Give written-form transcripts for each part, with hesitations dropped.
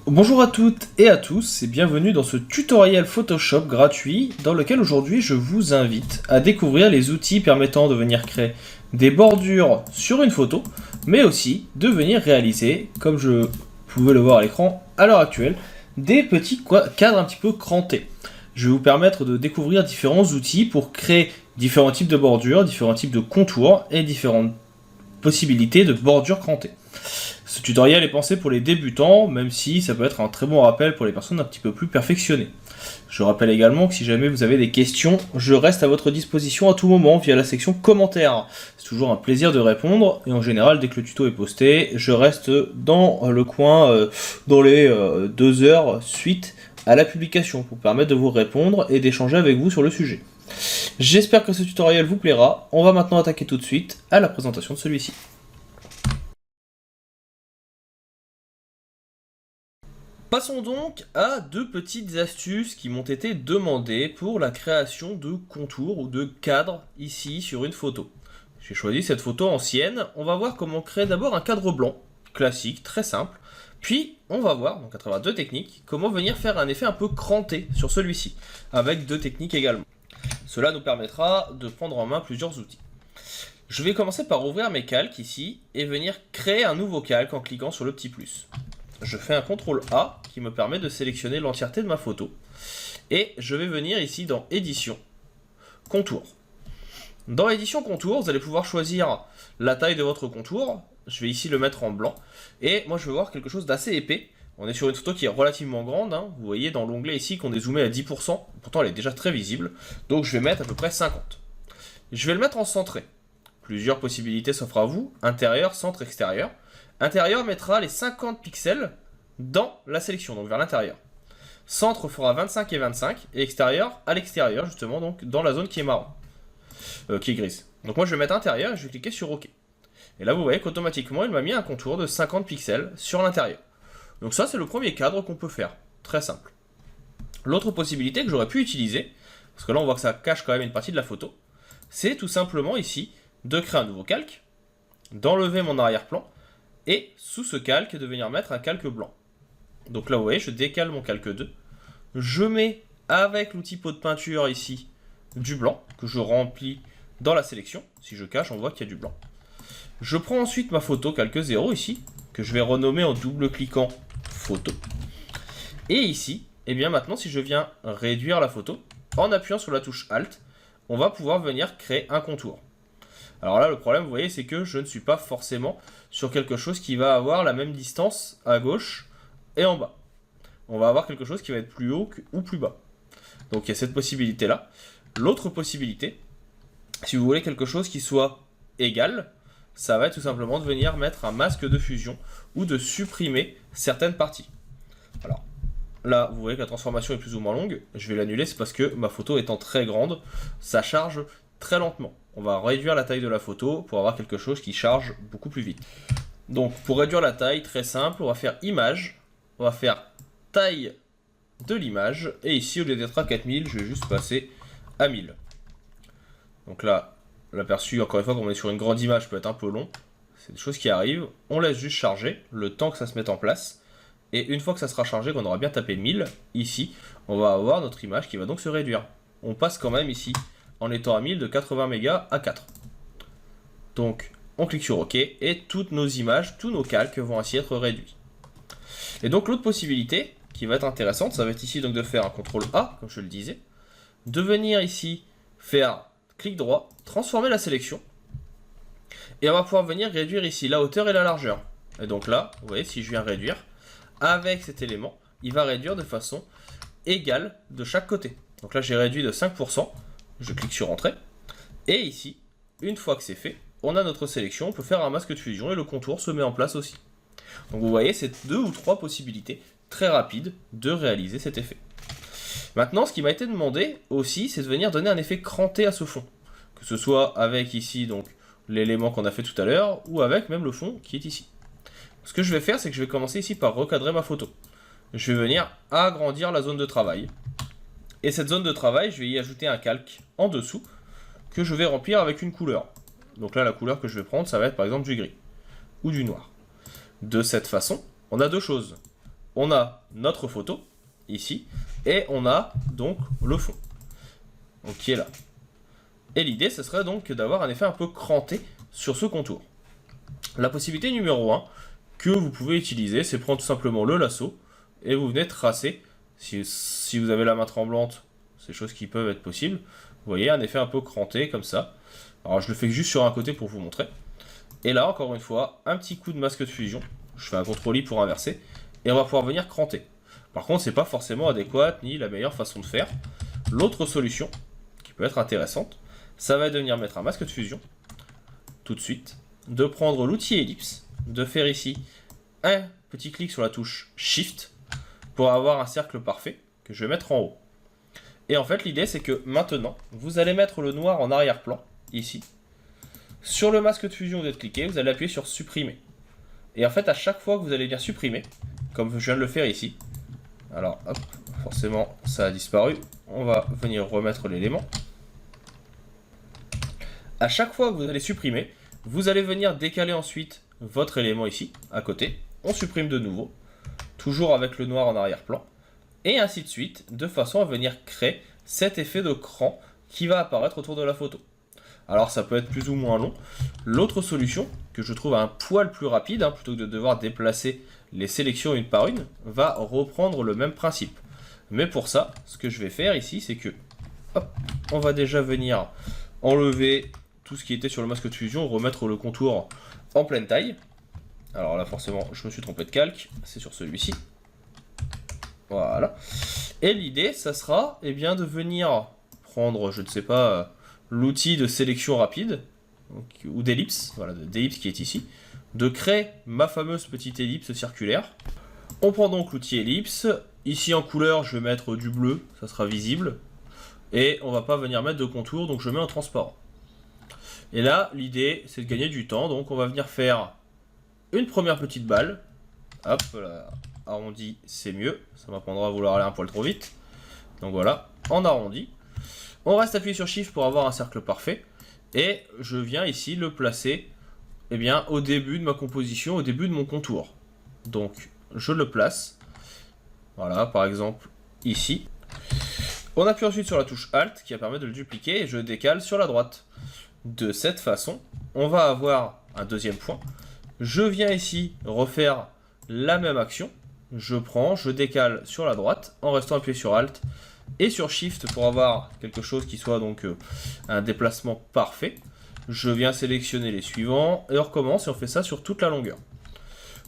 Bonjour à toutes et à tous et bienvenue dans ce tutoriel Photoshop gratuit dans lequel aujourd'hui je vous invite à découvrir les outils permettant de venir créer des bordures sur une photo, mais aussi de venir réaliser, comme je pouvais le voir à l'écran à l'heure actuelle, des petits cadres un petit peu crantés. Je vais vous permettre de découvrir différents outils pour créer différents types de bordures, différents types de contours et différentes possibilités de bordures crantées. Ce tutoriel est pensé pour les débutants, même si ça peut être un très bon rappel pour les personnes un petit peu plus perfectionnées. Je rappelle également que si jamais vous avez des questions, je reste à votre disposition à tout moment via la section commentaires. C'est toujours un plaisir de répondre, et en général, dès que le tuto est posté, je reste dans le coin dans les 2 heures suite à la publication pour permettre de vous répondre et d'échanger avec vous sur le sujet. J'espère que ce tutoriel vous plaira. On va maintenant attaquer tout de suite à la présentation de celui-ci. Passons donc à deux petites astuces qui m'ont été demandées pour la création de contours ou de cadres ici sur une photo. J'ai choisi cette photo ancienne, on va voir comment créer d'abord un cadre blanc, classique, très simple, puis on va voir, donc à travers deux techniques, comment venir faire un effet un peu cranté sur celui-ci, avec deux techniques également. Cela nous permettra de prendre en main plusieurs outils. Je vais commencer par ouvrir mes calques ici et venir créer un nouveau calque en cliquant sur le petit plus. Je fais un CTRL A qui me permet de sélectionner l'entièreté de ma photo. Et je vais venir ici dans Édition, Contour. Dans Édition Contour, vous allez pouvoir choisir la taille de votre contour. Je vais ici le mettre en blanc. Et moi je vais voir quelque chose d'assez épais. On est sur une photo qui est relativement grande. Vous voyez dans l'onglet ici qu'on est zoomé à 10%. Pourtant elle est déjà très visible. Donc je vais mettre à peu près 50. Je vais le mettre en centré. Plusieurs possibilités s'offrent à vous. Intérieur, centre, extérieur. Intérieur mettra les 50 pixels dans la sélection, donc vers l'intérieur. Centre fera 25 et 25, et extérieur à l'extérieur, justement, donc dans la zone qui est marron, qui est grise. Donc moi je vais mettre intérieur et je vais cliquer sur OK. Et là vous voyez qu'automatiquement il m'a mis un contour de 50 pixels sur l'intérieur. Donc ça c'est le premier cadre qu'on peut faire, très simple. L'autre possibilité que j'aurais pu utiliser, parce que là on voit que ça cache quand même une partie de la photo, c'est tout simplement ici de créer un nouveau calque, d'enlever mon arrière-plan, et sous ce calque, de venir mettre un calque blanc. Donc là, vous voyez, je décale mon calque 2. Je mets, avec l'outil pot de peinture ici, du blanc, que je remplis dans la sélection. Si je cache, on voit qu'il y a du blanc. Je prends ensuite ma photo calque 0 ici, que je vais renommer en double-cliquant photo. Et ici, et bien maintenant, si je viens réduire la photo, en appuyant sur la touche Alt, on va pouvoir venir créer un contour. Alors là, le problème, vous voyez, c'est que je ne suis pas forcément sur quelque chose qui va avoir la même distance à gauche et en bas. On va avoir quelque chose qui va être plus haut ou plus bas. Donc il y a cette possibilité-là. L'autre possibilité, si vous voulez quelque chose qui soit égal, ça va être tout simplement de venir mettre un masque de fusion ou de supprimer certaines parties. Alors là, vous voyez que la transformation est plus ou moins longue. Je vais l'annuler, c'est parce que ma photo étant très grande, ça charge très lentement. On va réduire la taille de la photo pour avoir quelque chose qui charge beaucoup plus vite. Donc pour réduire la taille, très simple, on va faire image, on va faire taille de l'image, et ici au lieu d'être à 4000, je vais juste passer à 1000. Donc là, l'aperçu, encore une fois, comme on est sur une grande image, peut être un peu long. C'est des choses qui arrivent. On laisse juste charger, le temps que ça se mette en place. Et une fois que ça sera chargé, qu'on aura bien tapé 1000, ici, on va avoir notre image qui va donc se réduire. On passe quand même ici, en étant à 1000, de 80 mégas à 4. Donc, on clique sur OK, et toutes nos images, tous nos calques vont ainsi être réduits. Et donc, l'autre possibilité, qui va être intéressante, ça va être ici donc de faire un CTRL A, comme je le disais, de venir ici faire clic droit, transformer la sélection, et on va pouvoir venir réduire ici la hauteur et la largeur. Et donc là, vous voyez, si je viens réduire, avec cet élément, il va réduire de façon égale de chaque côté. Donc là, j'ai réduit de 5%, je clique sur Entrée, et ici, une fois que c'est fait, on a notre sélection, on peut faire un masque de fusion et le contour se met en place aussi. Donc vous voyez, c'est 2 ou 3 possibilités très rapides de réaliser cet effet. Maintenant, ce qui m'a été demandé aussi, c'est de venir donner un effet cranté à ce fond. Que ce soit avec ici donc l'élément qu'on a fait tout à l'heure, ou avec même le fond qui est ici. Ce que je vais faire, c'est que je vais commencer ici par recadrer ma photo. Je vais venir agrandir la zone de travail. Et cette zone de travail, je vais y ajouter un calque en dessous, que je vais remplir avec une couleur. Donc là, la couleur que je vais prendre, ça va être par exemple du gris, ou du noir. De cette façon, on a deux choses. on a notre photo, ici, et on a donc le fond, donc qui est là. Et l'idée, ce serait donc d'avoir un effet un peu cranté sur ce contour. La possibilité numéro 1 que vous pouvez utiliser, c'est prendre tout simplement le lasso, et vous venez tracer, si vous avez la main tremblante, c'est des choses qui peuvent être possibles. Vous voyez, un effet un peu cranté, comme ça. Alors je le fais juste sur un côté pour vous montrer. Et là, encore une fois, un petit coup de masque de fusion. Je fais un CTRL-I pour inverser. Et on va pouvoir venir cranter. Par contre, c'est pas forcément adéquat, ni la meilleure façon de faire. L'autre solution, qui peut être intéressante, ça va être de venir mettre un masque de fusion, tout de suite, de prendre l'outil ellipse, de faire ici un petit clic sur la touche Shift, pour avoir un cercle parfait, que je vais mettre en haut. Et en fait, l'idée, c'est que maintenant, vous allez mettre le noir en arrière-plan, ici. Sur le masque de fusion, vous êtes cliqué, vous allez appuyer sur supprimer. Et en fait, à chaque fois que vous allez bien supprimer, comme je viens de le faire ici, alors hop, forcément, ça a disparu. On va venir remettre l'élément. À chaque fois que vous allez supprimer, vous allez venir décaler ensuite votre élément ici, à côté. On supprime de nouveau, toujours avec le noir en arrière-plan. Et ainsi de suite, de façon à venir créer cet effet de cran qui va apparaître autour de la photo. Alors ça peut être plus ou moins long. L'autre solution, que je trouve un poil plus rapide, plutôt que de devoir déplacer les sélections une par une, va reprendre le même principe. Mais pour ça, ce que je vais faire ici, c'est que hop, on va déjà venir enlever tout ce qui était sur le masque de fusion, remettre le contour en pleine taille. Alors là forcément je me suis trompé de calque, c'est sur celui-ci. Voilà. Et l'idée, ça sera bien de venir prendre, je ne sais pas, l'outil de sélection rapide, donc, ou d'ellipse, voilà, d'ellipse qui est ici, de créer ma fameuse petite ellipse circulaire. On prend donc l'outil ellipse, ici en couleur je vais mettre du bleu, ça sera visible, et on va pas venir mettre de contour, donc je mets en transparent. Et là, l'idée, c'est de gagner du temps, donc on va venir faire une première petite balle, hop là. Arrondi, c'est mieux, ça m'apprendra à vouloir aller un poil trop vite. Donc voilà, en arrondi. On reste appuyé sur Shift pour avoir un cercle parfait. Et je viens ici le placer au début de ma composition, au début de mon contour. Donc je le place. Voilà, par exemple ici. On appuie ensuite sur la touche Alt qui va permettre de le dupliquer et je décale sur la droite. De cette façon, on va avoir un deuxième point. Je viens ici refaire la même action. Je prends, je décale sur la droite en restant appuyé sur Alt et sur Shift pour avoir quelque chose qui soit donc un déplacement parfait. Je viens sélectionner les suivants et on recommence et on fait ça sur toute la longueur.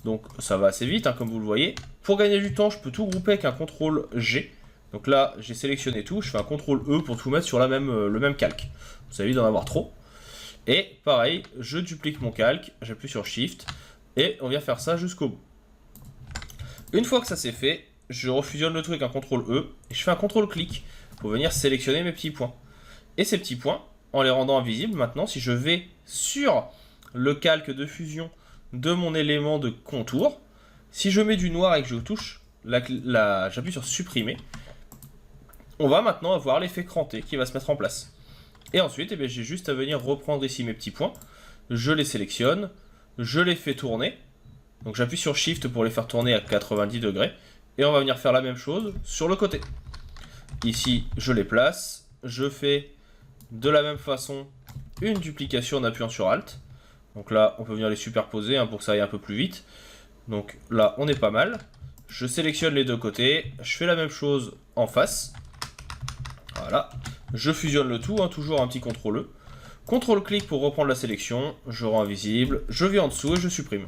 Donc ça va assez vite comme vous le voyez. Pour gagner du temps, je peux tout grouper avec un CTRL G. Donc là, j'ai sélectionné tout, je fais un CTRL E pour tout mettre sur le même calque. Ça évite d'en avoir trop. Et pareil, je duplique mon calque, j'appuie sur Shift et on vient faire ça jusqu'au bout. Une fois que ça c'est fait, je refusionne le truc avec un CTRL E et je fais un CTRL clic pour venir sélectionner mes petits points. Et ces petits points, en les rendant invisibles, maintenant si je vais sur le calque de fusion de mon élément de contour, si je mets du noir et que je touche, j'appuie sur supprimer, on va maintenant avoir l'effet cranté qui va se mettre en place. Et ensuite, j'ai juste à venir reprendre ici mes petits points, je les sélectionne, je les fais tourner. Donc j'appuie sur Shift pour les faire tourner à 90 degrés. Et on va venir faire la même chose sur le côté. Ici, je les place. Je fais de la même façon une duplication en appuyant sur Alt. Donc là, on peut venir les superposer pour que ça aille un peu plus vite. Donc là, on est pas mal. Je sélectionne les deux côtés. Je fais la même chose en face. Voilà. Je fusionne le tout, toujours un petit CTRL E. CTRL-clic pour reprendre la sélection. Je rends invisible. Je viens en dessous et je supprime.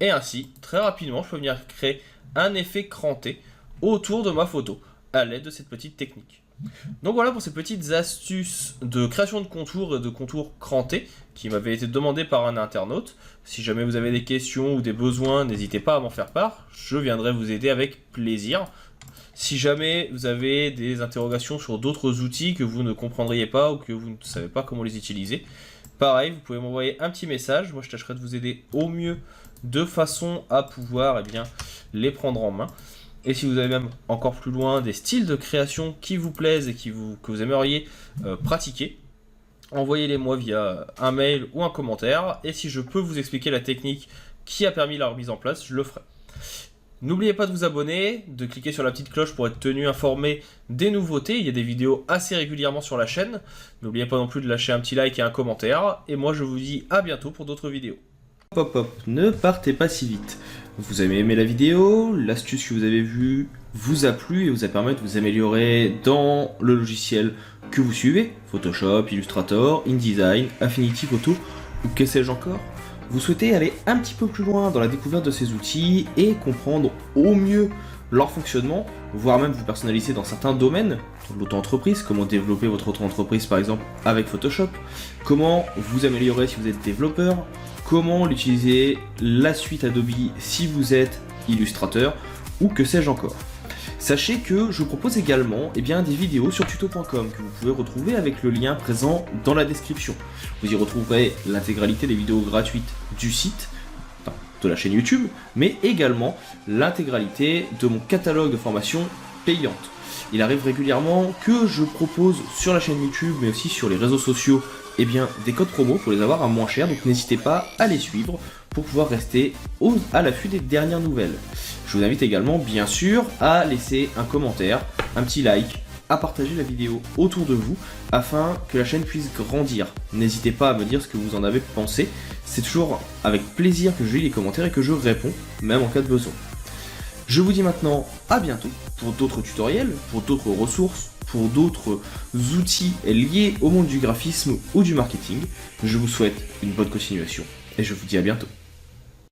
Et ainsi, très rapidement, je peux venir créer un effet cranté autour de ma photo à l'aide de cette petite technique. Donc voilà pour ces petites astuces de création de contours et de contours crantés qui m'avaient été demandées par un internaute. Si jamais vous avez des questions ou des besoins, n'hésitez pas à m'en faire part. Je viendrai vous aider avec plaisir. Si jamais vous avez des interrogations sur d'autres outils que vous ne comprendriez pas ou que vous ne savez pas comment les utiliser, pareil, vous pouvez m'envoyer un petit message. Moi, je tâcherai de vous aider au mieux de façon à pouvoir les prendre en main. Et si vous avez même encore plus loin des styles de création qui vous plaisent et que vous aimeriez pratiquer, envoyez-les moi via un mail ou un commentaire. Et si je peux vous expliquer la technique qui a permis leur mise en place, je le ferai. N'oubliez pas de vous abonner, de cliquer sur la petite cloche pour être tenu informé des nouveautés. Il y a des vidéos assez régulièrement sur la chaîne. N'oubliez pas non plus de lâcher un petit like et un commentaire. Et moi je vous dis à bientôt pour d'autres vidéos. Hop hop, ne partez pas si vite. Vous avez aimé la vidéo, l'astuce que vous avez vue vous a plu et vous a permis de vous améliorer dans le logiciel que vous suivez, Photoshop, Illustrator, InDesign, Affinity Photo ou que sais-je encore. Vous souhaitez aller un petit peu plus loin dans la découverte de ces outils et comprendre au mieux leur fonctionnement, voire même vous personnaliser dans certains domaines, l'auto-entreprise, comment développer votre auto-entreprise par exemple avec Photoshop, comment vous améliorer si vous êtes développeur, comment l'utiliser la suite Adobe si vous êtes illustrateur ou que sais-je encore. Sachez que je vous propose également des vidéos sur tuto.com que vous pouvez retrouver avec le lien présent dans la description. Vous y retrouverez l'intégralité des vidéos gratuites du site, de la chaîne YouTube, mais également l'intégralité de mon catalogue de formations payantes. Il arrive régulièrement que je propose sur la chaîne YouTube, mais aussi sur les réseaux sociaux, des codes promo pour les avoir à moins cher, donc n'hésitez pas à les suivre pour pouvoir rester à l'affût des dernières nouvelles. Je vous invite également, bien sûr, à laisser un commentaire, un petit like, à partager la vidéo autour de vous afin que la chaîne puisse grandir. N'hésitez pas à me dire ce que vous en avez pensé, c'est toujours avec plaisir que je lis les commentaires et que je réponds, même en cas de besoin. Je vous dis maintenant à bientôt pour d'autres tutoriels, pour d'autres ressources, pour d'autres outils liés au monde du graphisme ou du marketing. Je vous souhaite une bonne continuation et je vous dis à bientôt.